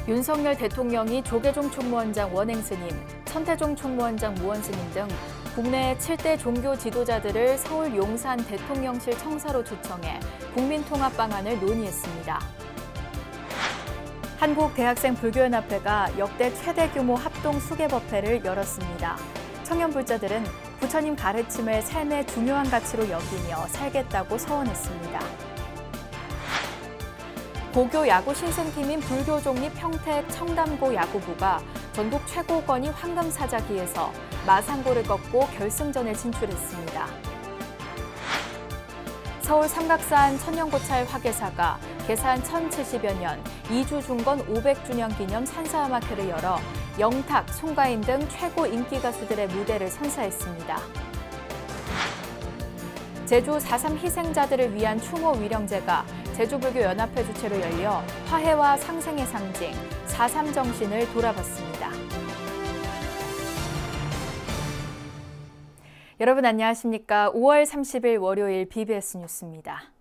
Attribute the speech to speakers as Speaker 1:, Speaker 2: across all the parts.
Speaker 1: 윤석열 대통령이 조계종 총무원장 원행스님, 천태종 총무원장 무원스님 등 국내 7대 종교 지도자들을 서울 용산 대통령실 청사로 초청해 국민통합 방안을 논의했습니다. 한국대학생불교연합회가 역대 최대 규모 합동 수계법회를 열었습니다. 청년불자들은 부처님 가르침을 삶의 중요한 가치로 여기며 살겠다고 서원했습니다. 고교 야구 신생팀인 불교종립 평택 청담고 야구부가 전국 최고권위 황금사자기에서 마산고를 꺾고 결승전에 진출했습니다. 서울 삼각산 천년고찰 화계사가 개산 1070여 년, 이주 중건 500주년 기념 산사음악회를 열어 영탁, 송가인 등 최고 인기 가수들의 무대를 선사했습니다. 제주 4.3 희생자들을 위한 추모 위령제가 제주불교연합회 주최로 열려 화해와 상생의 상징, 4.3 정신을 돌아봤습니다. 여러분 안녕하십니까? 5월 30일 월요일 BBS 뉴스입니다.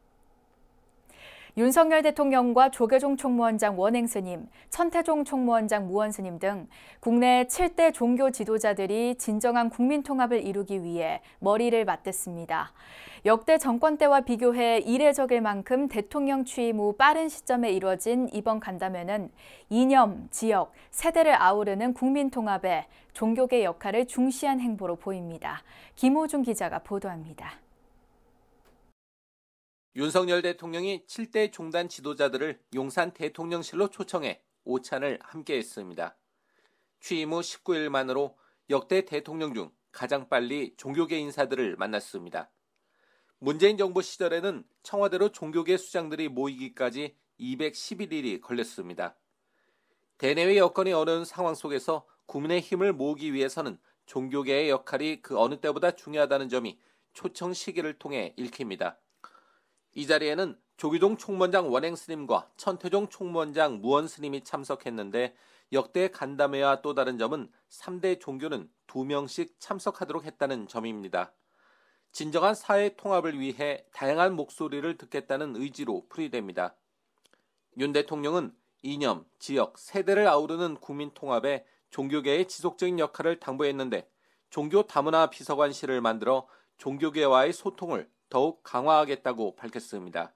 Speaker 1: 윤석열 대통령과 조계종 총무원장 원행스님, 천태종 총무원장 무원스님 등 국내 7대 종교 지도자들이 진정한 국민통합을 이루기 위해 머리를 맞댔습니다. 역대 정권 때와 비교해 이례적일 만큼 대통령 취임 후 빠른 시점에 이뤄진 이번 간담회는 이념, 지역, 세대를 아우르는 국민통합에 종교계 역할을 중시한 행보로 보입니다. 김호중 기자가 보도합니다.
Speaker 2: 윤석열 대통령이 7대 종단 지도자들을 용산 대통령실로 초청해 오찬을 함께했습니다. 취임 후 19일 만으로 역대 대통령 중 가장 빨리 종교계 인사들을 만났습니다. 문재인 정부 시절에는 청와대로 종교계 수장들이 모이기까지 211일이 걸렸습니다. 대내외 여건이 어려운 상황 속에서 국민의 힘을 모으기 위해서는 종교계의 역할이 그 어느 때보다 중요하다는 점이 초청 시기를 통해 읽힙니다. 이 자리에는 조계종 총무원장 원행스님과 천태종 총무원장 무원스님이 참석했는데 역대 간담회와 또 다른 점은 3대 종교는 2명씩 참석하도록 했다는 점입니다. 진정한 사회 통합을 위해 다양한 목소리를 듣겠다는 의지로 풀이됩니다. 윤 대통령은 이념, 지역, 세대를 아우르는 국민 통합에 종교계의 지속적인 역할을 당부했는데 종교 다문화 비서관실을 만들어 종교계와의 소통을 더욱 강화하겠다고 밝혔습니다.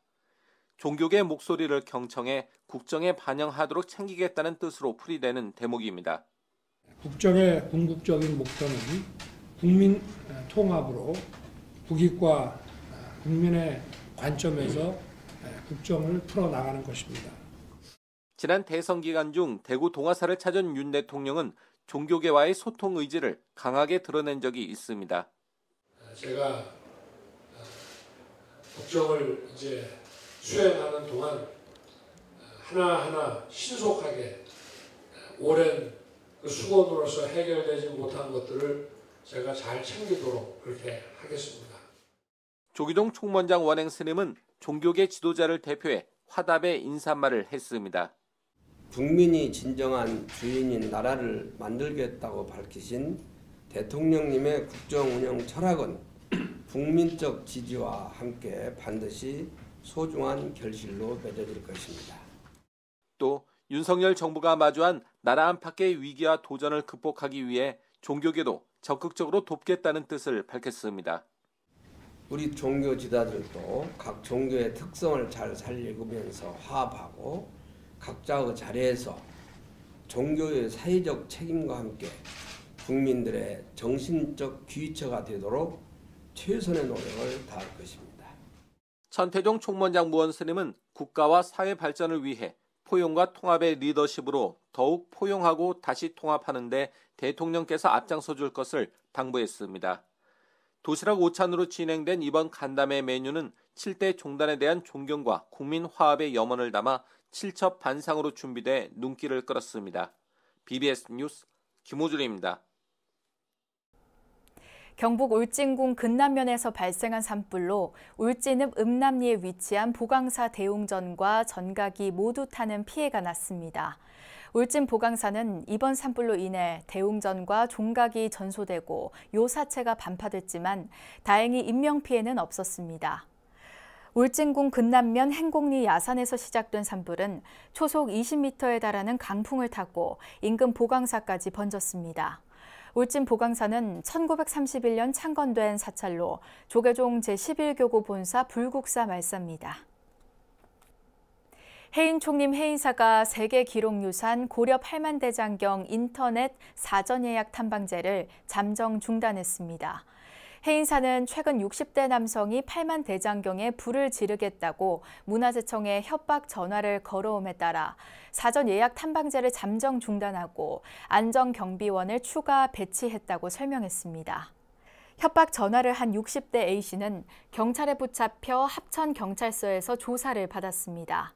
Speaker 2: 종교계 목소리를 경청해 국정에 반영하도록 챙기겠다는 뜻으로 풀이되는 대목입니다.
Speaker 3: 국정의 궁극적인 목표는 국민 통합으로 국익과 국민의 관점에서 국정을 풀어나가는 것입니다.
Speaker 2: 지난 대선 기간 중 대구 동아사를 찾은 윤 대통령은 종교계와의 소통 의지를 강하게 드러낸 적이 있습니다.
Speaker 3: 제가 국정을 이제 수행하는 동안 하나하나 신속하게 오랜 그 수고로서 해결되지 못한 것들을 제가 잘 챙기도록 그렇게 하겠습니다.
Speaker 2: 조계종 총무원장 원행스님은 종교계 지도자를 대표해 화답의 인사말을 했습니다.
Speaker 4: 국민이 진정한 주인인 나라를 만들겠다고 밝히신 대통령님의 국정 운영 철학은 국민적 지지와 함께 반드시 소중한 결실로 맺어질 것입니다.
Speaker 2: 또 윤석열 정부가 마주한 나라 안팎의 위기와 도전을 극복하기 위해 종교계도 적극적으로 돕겠다는 뜻을 밝혔습니다.
Speaker 4: 우리 종교 지도자들도 각 종교의 특성을 잘 살리면서 화합하고 각자의 자리에서 종교의 사회적 책임과 함께 국민들의 정신적 귀처가 되도록 최선의 노력을 다할 것입니다.
Speaker 2: 천태종 총무원장 무원스님은 국가와 사회 발전을 위해 포용과 통합의 리더십으로 더욱 포용하고 다시 통합하는 데 대통령께서 앞장서 줄 것을 당부했습니다. 도시락 오찬으로 진행된 이번 간담회 메뉴는 7대 종단에 대한 존경과 국민 화합의 염원을 담아 칠첩반상으로 준비돼 눈길을 끌었습니다. BBS 뉴스 김호준입니다.
Speaker 1: 경북 울진군 근남면에서 발생한 산불로 울진읍 읍남리에 위치한 보강사 대웅전과 전각이 모두 타는 피해가 났습니다. 울진 보강사는 이번 산불로 인해 대웅전과 종각이 전소되고 요사체가 반파됐지만 다행히 인명피해는 없었습니다. 울진군 근남면 행곡리 야산에서 시작된 산불은 초속 20m에 달하는 강풍을 탔고 인근 보강사까지 번졌습니다. 울진 보강사는 1931년 창건된 사찰로 조계종 제11교구 본사 불국사 말사입니다. 해인 총림 해인사가 세계 기록유산 고려 팔만대장경 인터넷 사전 예약 탐방제를 잠정 중단했습니다. 해인사는 최근 60대 남성이 팔만대장경에 불을 지르겠다고 문화재청에 협박 전화를 걸어옴에 따라 사전 예약 탐방제를 잠정 중단하고 안전경비원을 추가 배치했다고 설명했습니다. 협박 전화를 한 60대 A씨는 경찰에 붙잡혀 합천경찰서에서 조사를 받았습니다.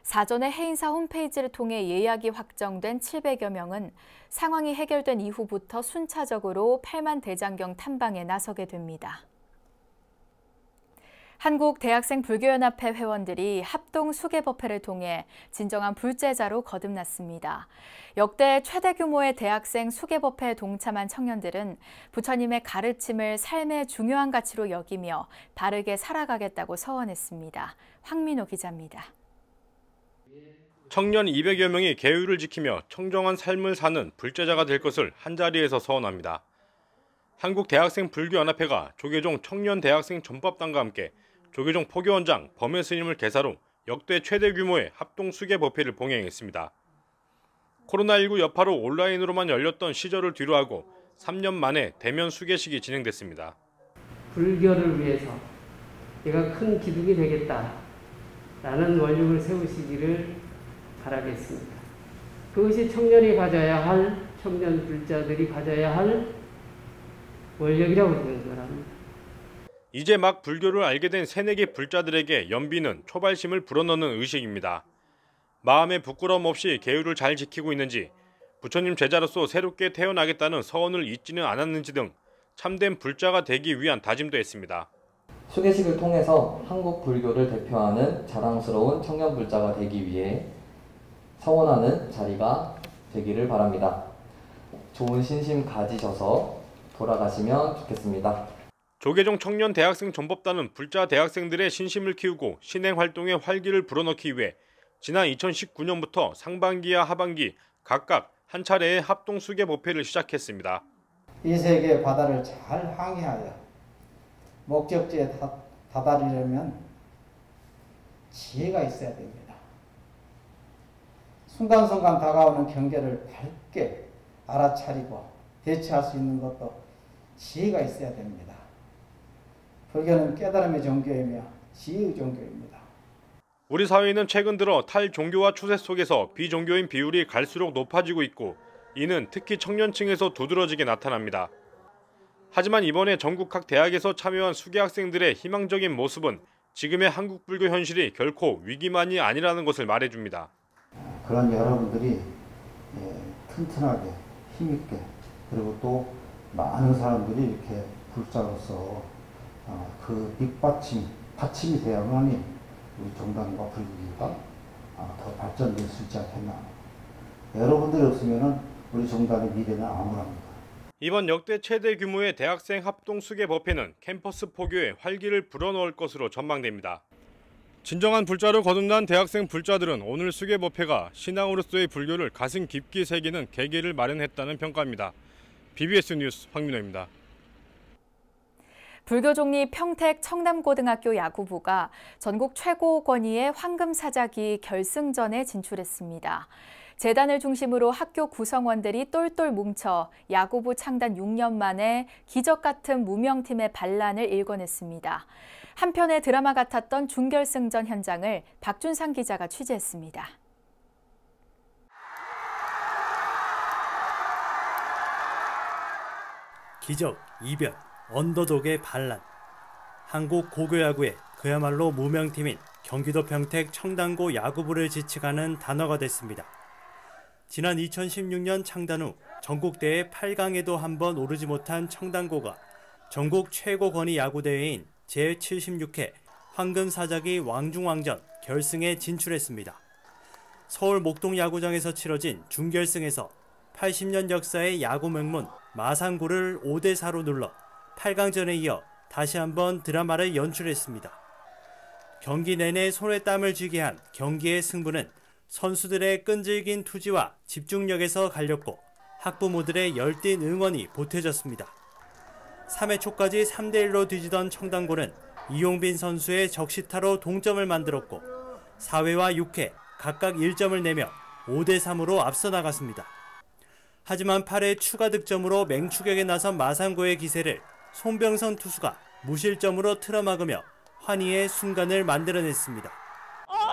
Speaker 1: 사전에 해인사 홈페이지를 통해 예약이 확정된 700여 명은 상황이 해결된 이후부터 순차적으로 팔만대장경 탐방에 나서게 됩니다. 한국대학생불교연합회 회원들이 합동 수계법회를 통해 진정한 불제자로 거듭났습니다. 역대 최대 규모의 대학생 수계법회에 동참한 청년들은 부처님의 가르침을 삶의 중요한 가치로 여기며 바르게 살아가겠다고 서원했습니다. 황민호 기자입니다.
Speaker 5: 청년 200여 명이 계율을 지키며 청정한 삶을 사는 불제자가 될 것을 한자리에서 서원합니다. 한국대학생불교연합회가 조계종 청년대학생 전법당과 함께 조계종 포교원장 범해 스님을 계사로 역대 최대 규모의 합동수계법회를 봉행했습니다. 코로나19 여파로 온라인으로만 열렸던 시절을 뒤로하고 3년 만에 대면 수계식이 진행됐습니다.
Speaker 6: 불교를 위해서 내가 큰 기둥이 되겠다라는 원칙을 세우시기를 바라겠습니다. 그것이 청년이 가져야 할, 청년 불자들이 가져야 할 원력이라고 생각합니다.
Speaker 5: 이제 막 불교를 알게 된 새내기 불자들에게 연비는 초발심을 불어넣는 의식입니다. 마음에 부끄러움 없이 계율을 잘 지키고 있는지, 부처님 제자로서 새롭게 태어나겠다는 서원을 잊지는 않았는지 등 참된 불자가 되기 위한 다짐도 했습니다.
Speaker 7: 수계식을 통해서 한국 불교를 대표하는 자랑스러운 청년 불자가 되기 위해 서원하는 자리가 되기를 바랍니다. 좋은 신심 가지셔서 돌아가시면 좋겠습니다.
Speaker 5: 조계종 청년 대학생 전법단은 불자 대학생들의 신심을 키우고 신행 활동에 활기를 불어넣기 위해 지난 2019년부터 상반기와 하반기 각각 한 차례의 합동 수계 법회를 시작했습니다.
Speaker 8: 이 세계 바다를 잘 항해하여 목적지에 다다르려면 지혜가 있어야 됩니다. 순간순간 다가오는 경계를 밝게 알아차리고 대처할 수 있는 것도 지혜가 있어야 됩니다. 불교는 깨달음의 종교이며 지혜의 종교입니다.
Speaker 5: 우리 사회는 최근 들어 탈종교화 추세 속에서 비종교인 비율이 갈수록 높아지고 있고 이는 특히 청년층에서 두드러지게 나타납니다. 하지만 이번에 전국 각 대학에서 참여한 수계 학생들의 희망적인 모습은 지금의 한국 불교 현실이 결코 위기만이 아니라는 것을 말해줍니다.
Speaker 8: 그런 여러분들이 튼튼하게 힘있게 그리고 또 많은 사람들이 이렇게 불자로서 그 받침이 되어야만이 우리 종단과 불교가 더 발전될 수 있지 않겠나. 여러분들이 없으면 우리 종단의 미래는 암울합니다.
Speaker 5: 이번 역대 최대 규모의 대학생 합동 수계 법회는 캠퍼스 포교에 활기를 불어넣을 것으로 전망됩니다. 진정한 불자로 거듭난 대학생 불자들은 오늘 수계 법회가 신앙으로서의 불교를 가슴 깊이 새기는 계기를 마련했다는 평가입니다. BBS 뉴스 황민호입니다.
Speaker 1: 불교종리 평택 청담고등학교 야구부가 전국 최고 권위의 황금사자기 결승전에 진출했습니다. 재단을 중심으로 학교 구성원들이 똘똘 뭉쳐 야구부 창단 6년 만에 기적 같은 무명팀의 반란을 일궈냈습니다. 한편의 드라마 같았던 준결승전 현장을 박준상 기자가 취재했습니다.
Speaker 9: 기적, 이변, 언더독의 반란. 한국 고교야구의 그야말로 무명팀인 경기도 평택 청담고 야구부를 지칭하는 단어가 됐습니다. 지난 2016년 창단 후 전국대회 8강에도 한 번 오르지 못한 청담고가 전국 최고 권위 야구대회인 제76회 황금사자기 왕중왕전 결승에 진출했습니다. 서울 목동 야구장에서 치러진 준결승에서 80년 역사의 야구 명문 마산고를 5대4로 눌러 8강전에 이어 다시 한번 드라마를 연출했습니다. 경기 내내 손에 땀을 쥐게 한 경기의 승부는 선수들의 끈질긴 투지와 집중력에서 갈렸고 학부모들의 열띤 응원이 보태졌습니다. 3회 초까지 3대1로 뒤지던 청담고는 이용빈 선수의 적시타로 동점을 만들었고 4회와 6회 각각 1점을 내며 5대3으로 앞서 나갔습니다. 하지만 8회 추가 득점으로 맹추격에 나선 마산고의 기세를 송병선 투수가 무실점으로 틀어막으며 환희의 순간을 만들어냈습니다.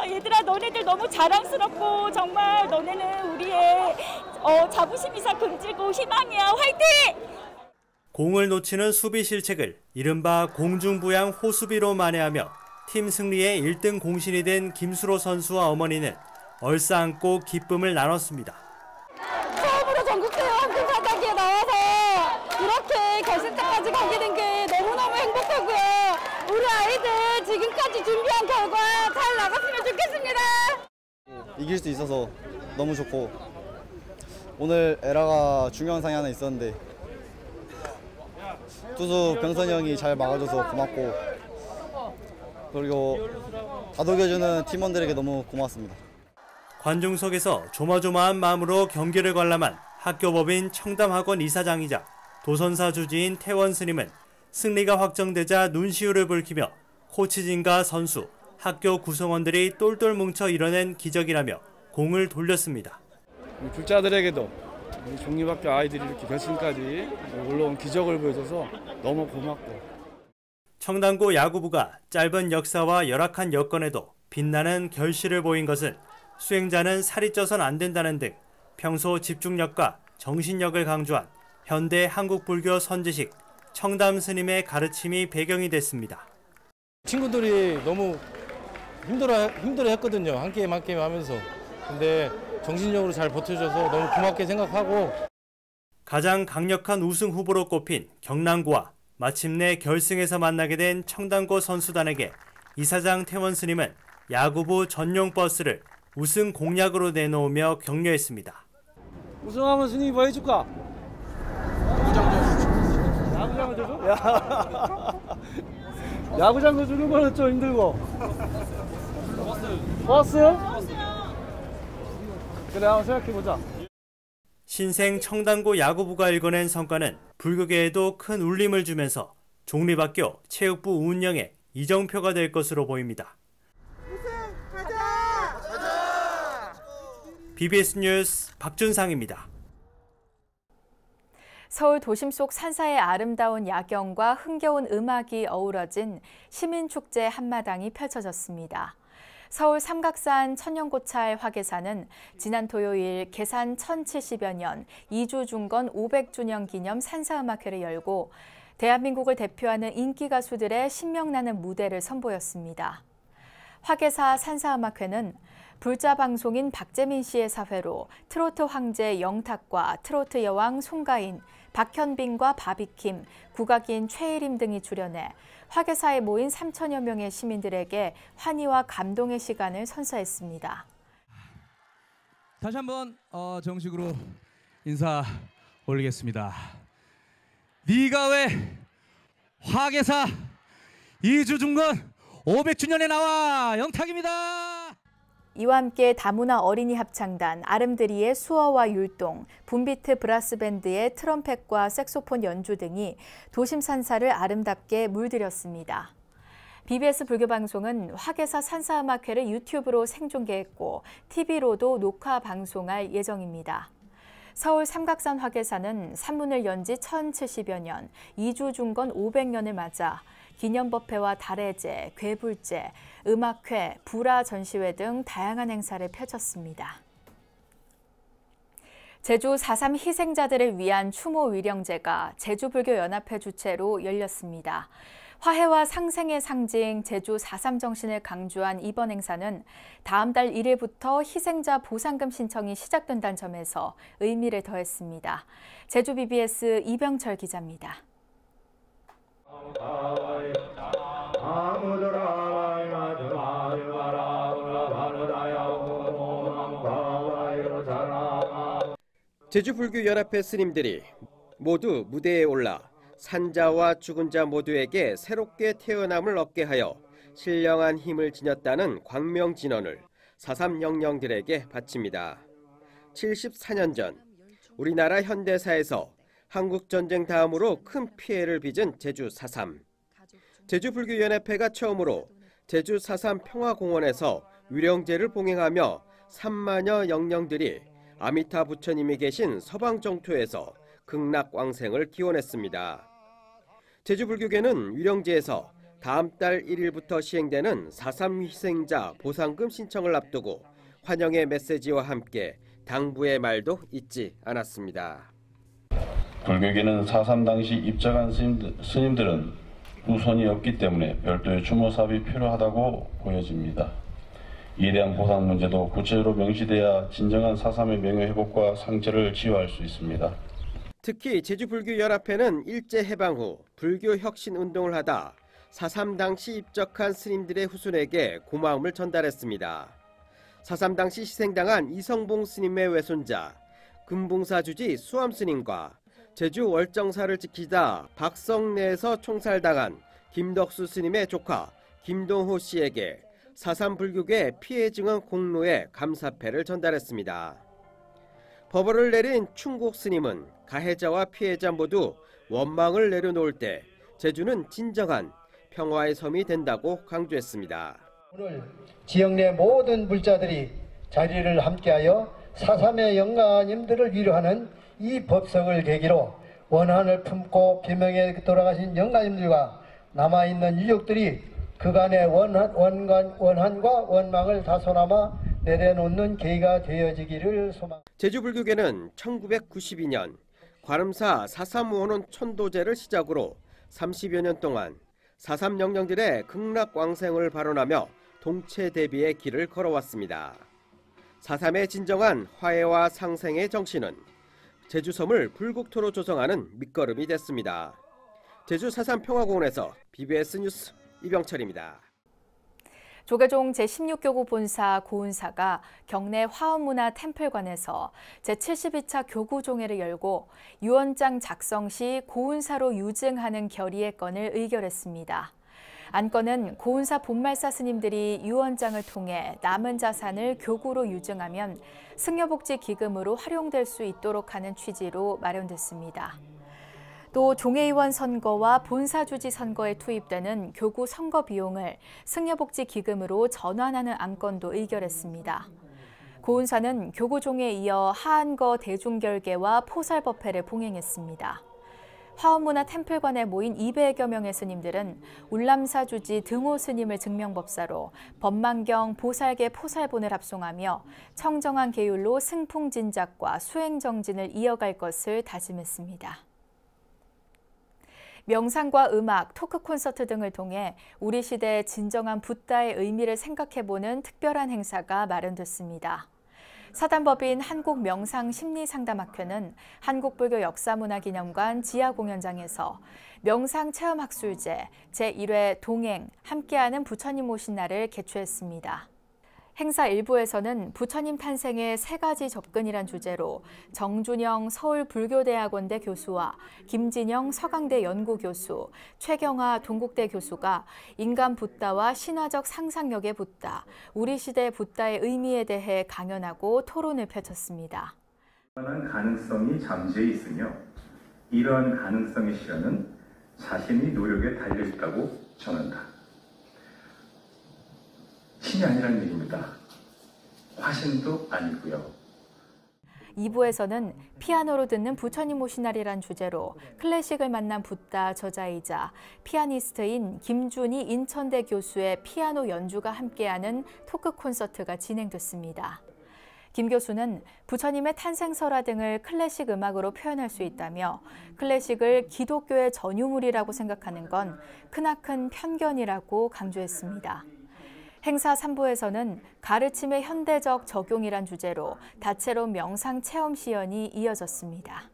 Speaker 10: 얘들아, 너네들 너무 자랑스럽고 정말 너네는 우리의 자부심이자 금지고 희망이야. 화이팅!
Speaker 9: 공을 놓치는 수비 실책을 이른바 공중부양 호수비로 만회하며 팀 승리의 1등 공신이 된 김수로 선수와 어머니는 얼싸안고 기쁨을 나눴습니다.
Speaker 10: 처음으로 전국대회 황금사다기에 나와서 이렇게 결승까지 가게 된 게 너무너무 행복하고요. 우리 아이들 지금까지 준비한 결과 잘 나갔으면 좋겠습니다.
Speaker 11: 이길 수 있어서 너무 좋고 오늘 에라가 중요한 상이 하나 있었는데 투수 병선이 형이 잘 막아줘서 고맙고 그리고 다독여주는 팀원들에게 너무 고맙습니다.
Speaker 9: 관중석에서 조마조마한 마음으로 경기를 관람한 학교법인 청담학원 이사장이자 도선사 주지인 태원 스님은 승리가 확정되자 눈시울을 붉히며 코치진과 선수, 학교 구성원들이 똘똘 뭉쳐 이뤄낸 기적이라며 공을 돌렸습니다.
Speaker 12: 불자들에게도 우리 종립학교 아이들이 이렇게 결승까지 올라온 기적을 보여줘서 너무 고맙고
Speaker 9: 청담고 야구부가 짧은 역사와 열악한 여건에도 빛나는 결실을 보인 것은 수행자는 살이 쪄선 안 된다는 등 평소 집중력과 정신력을 강조한 현대 한국 불교 선지식 청담 스님의 가르침이 배경이 됐습니다.
Speaker 13: 친구들이 너무 힘들어했거든요. 한 게임 한 게임 하면서. 근데 정신력으로 잘 버텨줘서 너무 고맙게 생각하고
Speaker 9: 가장 강력한 우승 후보로 꼽힌 경남고와 마침내 결승에서 만나게 된 청담고 선수단에게 이사장 태원 스님은 야구부 전용 버스를 우승 공약으로 내놓으며 격려했습니다.
Speaker 12: 우승하면 스님이 뭐 해줄까? 야구장을 줘줘? 야구장도 주는 거는 좀 힘들고. 버스? 그래, 한번 생각해보자.
Speaker 9: 신생 청담고 야구부가 일궈낸 성과는 불교계에도 큰 울림을 주면서 종립학교 체육부 운영에 이정표가 될 것으로 보입니다. BBS 뉴스 박준상입니다.
Speaker 1: 서울 도심 속 산사의 아름다운 야경과 흥겨운 음악이 어우러진 시민축제 한마당이 펼쳐졌습니다. 서울 삼각산 천년고찰 화계사는 지난 토요일 개산 1070여 년 이주 중건 500주년 기념 산사음악회를 열고 대한민국을 대표하는 인기 가수들의 신명나는 무대를 선보였습니다. 화계사 산사음악회는 불자 방송인 박재민 씨의 사회로 트로트 황제 영탁과 트로트 여왕 송가인, 박현빈과 바비킴, 국악인 최혜림 등이 출연해 화계사에 모인 3천여 명의 시민들에게 환희와 감동의 시간을 선사했습니다.
Speaker 14: 다시 한번 정식으로 인사 올리겠습니다. 네가 왜 화계사 2주 중건 500주년에 나와 영탁입니다.
Speaker 1: 이와 함께 다문화 어린이 합창단 아름드리의 수어와 율동, 붐비트 브라스밴드의 트럼펫과 색소폰 연주 등이 도심 산사를 아름답게 물들였습니다. BBS 불교방송은 화계사 산사음악회를 유튜브로 생중계했고 TV로도 녹화 방송할 예정입니다. 서울 삼각산 화계사는 산문을 연 지 1070여 년, 이주 중건 500년을 맞아 기념법회와 달해제, 괴불제, 음악회, 불화 전시회 등 다양한 행사를 펼쳤습니다. 제주 4.3 희생자들을 위한 추모 위령제가 제주불교연합회 주최로 열렸습니다. 화해와 상생의 상징 제주 4.3 정신을 강조한 이번 행사는 다음 달 1일부터 희생자 보상금 신청이 시작된다는 점에서 의미를 더했습니다. 제주 BBS 이병철 기자입니다.
Speaker 15: 제주불교연합회 스님들이 모두 무대에 올라 산자와 죽은 자 모두에게 새롭게 태어남을 얻게 하여 신령한 힘을 지녔다는 광명 진언을 4.3 영령들에게 바칩니다. 74년 전 우리나라 현대사에서 한국전쟁 다음으로 큰 피해를 빚은 제주 4.3. 제주불교연합회가 처음으로 제주 4.3 평화공원에서 위령제를 봉행하며 3만여 영령들이 아미타 부처님이 계신 서방정토에서 극락광생을 기원했습니다. 제주불교계는 위령제에서 다음 달 1일부터 시행되는 4.3 희생자 보상금 신청을 앞두고 환영의 메시지와 함께 당부의 말도 잊지 않았습니다.
Speaker 16: 불교계는 4.3 당시 입장한 스님들은 후손이 없기 때문에 별도의 추모 사업이 필요하다고 보여집니다. 이에 대한 보상 문제도 구체적으로 명시돼야 진정한 4.3의 명예회복과 상처를 치유할 수 있습니다.
Speaker 15: 특히 제주불교연합회는 일제해방 후 불교혁신운동을 하다 4.3 당시 입적한 스님들의 후손에게 고마움을 전달했습니다. 4.3 당시 희생당한 이성봉 스님의 외손자 금봉사주지 수암 스님과 제주 월정사를 지키다 박성내에서 총살당한 김덕수 스님의 조카 김동호 씨에게 4.3 불교계 피해 증언 공로에 감사패를 전달했습니다. 법어를 내린 충국 스님은 가해자와 피해자 모두 원망을 내려놓을 때 제주는 진정한 평화의 섬이 된다고 강조했습니다.
Speaker 17: 오늘 지역 내 모든 불자들이 자리를 함께하여 4.3의 영가님들을 위로하는 이 법석을 계기로 원한을 품고 비명에 돌아가신 영가님들과 남아있는 유족들이 그간의 원한과 원망을 다소나마 내려놓는 계기가 되어지기를 소망합니다.
Speaker 15: 제주불교계는 1992년 과름사 4.3 원혼 천도제를 시작으로 30여 년 동안 4.3 영령들의 극락광생을 발언하며 동체 대비의 길을 걸어왔습니다. 4.3의 진정한 화해와 상생의 정신은 제주섬을 불국토로 조성하는 밑거름이 됐습니다. 제주 4.3 평화공원에서 BBS 뉴스 이병철입니다.
Speaker 1: 조계종 제16교구 본사 고운사가 경내 화엄문화 템플관에서 제72차 교구종회를 열고 유언장 작성 시 고운사로 유증하는 결의의 건을 의결했습니다. 안건은 고운사 본말사 스님들이 유언장을 통해 남은 자산을 교구로 유증하면 승려복지 기금으로 활용될 수 있도록 하는 취지로 마련됐습니다. 또 종회의원 선거와 본사주지 선거에 투입되는 교구 선거 비용을 승려복지 기금으로 전환하는 안건도 의결했습니다. 고운사는 교구종에 이어 하안거 대중결계와 포살법회를 봉행했습니다. 화엄문화 템플관에 모인 200여 명의 스님들은 울람사주지 등호 스님을 증명법사로 법망경 보살계 포살본을 합송하며 청정한 계율로 승풍진작과 수행정진을 이어갈 것을 다짐했습니다. 명상과 음악, 토크 콘서트 등을 통해 우리 시대의 진정한 붓다의 의미를 생각해보는 특별한 행사가 마련됐습니다. 사단법인 한국명상심리상담학회는 한국불교역사문화기념관 지하공연장에서 명상체험학술제 제1회 동행 함께하는 부처님 오신 날을 개최했습니다. 행사 일부에서는 부처님 탄생의 3가지 접근이란 주제로 정준영 서울불교대학원대 교수와 김진영 서강대 연구교수, 최경화 동국대 교수가 인간 붓다와 신화적 상상력의 붓다, 우리 시대 붓다의 의미에 대해 강연하고 토론을 펼쳤습니다.
Speaker 18: 가능성이 잠재해 있으며 이러한 가능성의 실현은 자신의 노력에 달려있다고 전한다. 신이 아니라는 얘기입니다. 화신도 아니고요.
Speaker 1: 2부에서는 피아노로 듣는 부처님 오신 날이란 주제로 클래식을 만난 붓다 저자이자 피아니스트인 김준희 인천대 교수의 피아노 연주가 함께하는 토크 콘서트가 진행됐습니다. 김 교수는 부처님의 탄생설화 등을 클래식 음악으로 표현할 수 있다며 클래식을 기독교의 전유물이라고 생각하는 건 크나큰 편견이라고 강조했습니다. 행사 3부에서는 가르침의 현대적 적용이란 주제로 다채로운 명상 체험 시연이 이어졌습니다.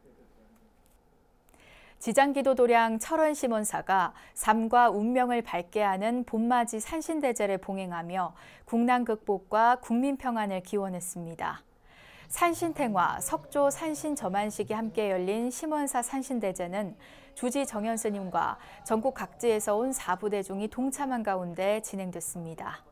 Speaker 1: 지장기도도량 철원심원사가 삶과 운명을 밝게 하는 봄맞이 산신대제를 봉행하며 국난 극복과 국민 평안을 기원했습니다. 산신탱화, 석조 산신점안식이 함께 열린 심원사 산신대제는 주지 정현 스님과 전국 각지에서 온 4부대중이 동참한 가운데 진행됐습니다.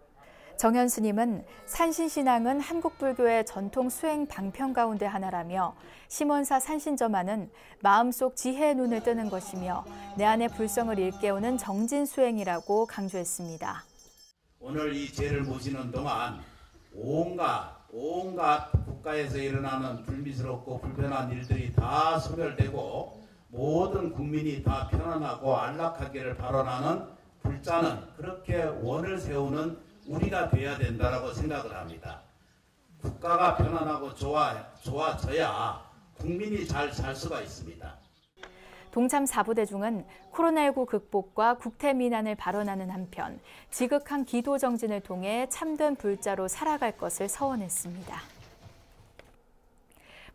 Speaker 1: 정현 스님은 산신신앙은 한국불교의 전통 수행 방편 가운데 하나라며 심원사 산신점안은 마음속 지혜의 눈을 뜨는 것이며 내 안의 불성을 일깨우는 정진수행이라고 강조했습니다.
Speaker 19: 오늘 이 제를 모시는 동안 온갖 국가에서 일어나는 불미스럽고 불편한 일들이 다 소멸되고 모든 국민이 다 편안하고 안락하기를 바라는 불자는 그렇게 원을 세우는 우리가 돼야 된다고 생각을 합니다. 국가가 편안하고 좋아져야 국민이 잘 살 수가 있습니다.
Speaker 1: 동참 4부대중은 코로나19 극복과 국태민안을 발언하는 한편 지극한 기도 정진을 통해 참된 불자로 살아갈 것을 서원했습니다.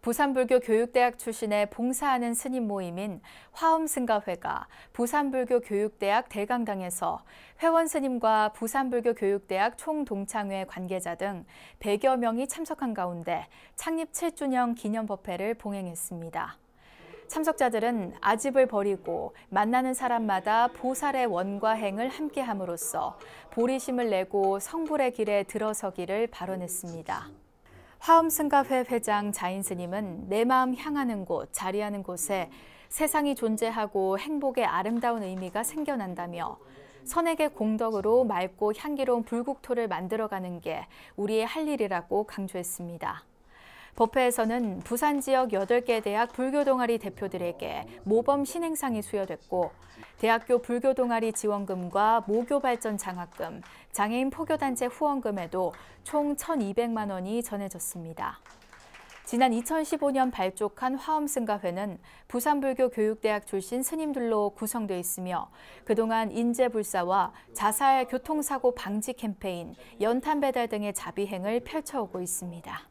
Speaker 1: 부산불교 교육대학 출신의 봉사하는 스님 모임인 화엄승가회가 부산불교 교육대학 대강당에서 회원 스님과 부산불교 교육대학 총동창회 관계자 등 100여 명이 참석한 가운데 창립 7주년 기념법회를 봉행했습니다. 참석자들은 아집을 버리고 만나는 사람마다 보살의 원과 행을 함께함으로써 보리심을 내고 성불의 길에 들어서기를 발언했습니다. 화엄승가회 회장 자인 스님은 내 마음 향하는 곳, 자리하는 곳에 세상이 존재하고 행복의 아름다운 의미가 생겨난다며 선액의 공덕으로 맑고 향기로운 불국토를 만들어가는 게 우리의 할 일이라고 강조했습니다. 법회에서는 부산 지역 8개 대학 불교동아리 대표들에게 모범 신행상이 수여됐고 대학교 불교동아리 지원금과 모교발전 장학금, 장애인 포교단체 후원금에도 총 1,200만 원이 전해졌습니다. 지난 2015년 발족한 화엄승가회는 부산불교 교육대학 출신 스님들로 구성되어 있으며 그동안 인재불사와 자살 교통사고 방지 캠페인, 연탄 배달 등의 자비행을 펼쳐오고 있습니다.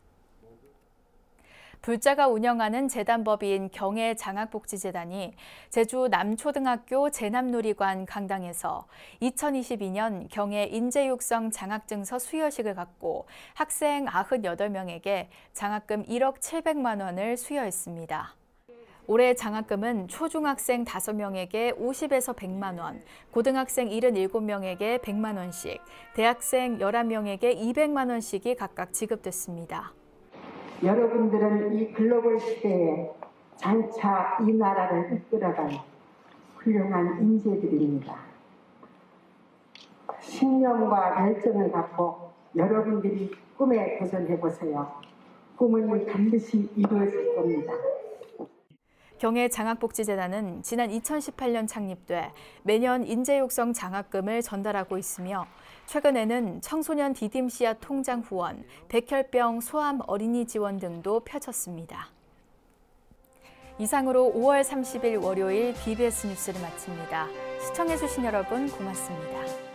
Speaker 1: 불자가 운영하는 재단법인 경애장학복지재단이 제주 남초등학교 재남누리관 강당에서 2022년 경애 인재육성 장학증서 수여식을 갖고 학생 98명에게 장학금 1억 700만 원을 수여했습니다. 올해 장학금은 초중학생 5명에게 50에서 100만 원, 고등학생 77명에게 100만 원씩, 대학생 11명에게 200만 원씩이 각각 지급됐습니다.
Speaker 20: 여러분들은 이 글로벌 시대에 장차 이 나라를 이끌어갈 훌륭한 인재들입니다. 신념과 열정을 갖고 여러분들이 꿈에 도전해보세요. 꿈은 반드시 이루어질 겁니다.
Speaker 1: 경애장학복지재단은 지난 2018년 창립돼 매년 인재육성 장학금을 전달하고 있으며 최근에는 청소년 디딤씨앗 통장 후원, 백혈병 소암 어린이 지원 등도 펼쳤습니다. 이상으로 5월 30일 월요일 BBS 뉴스를 마칩니다. 시청해주신 여러분 고맙습니다.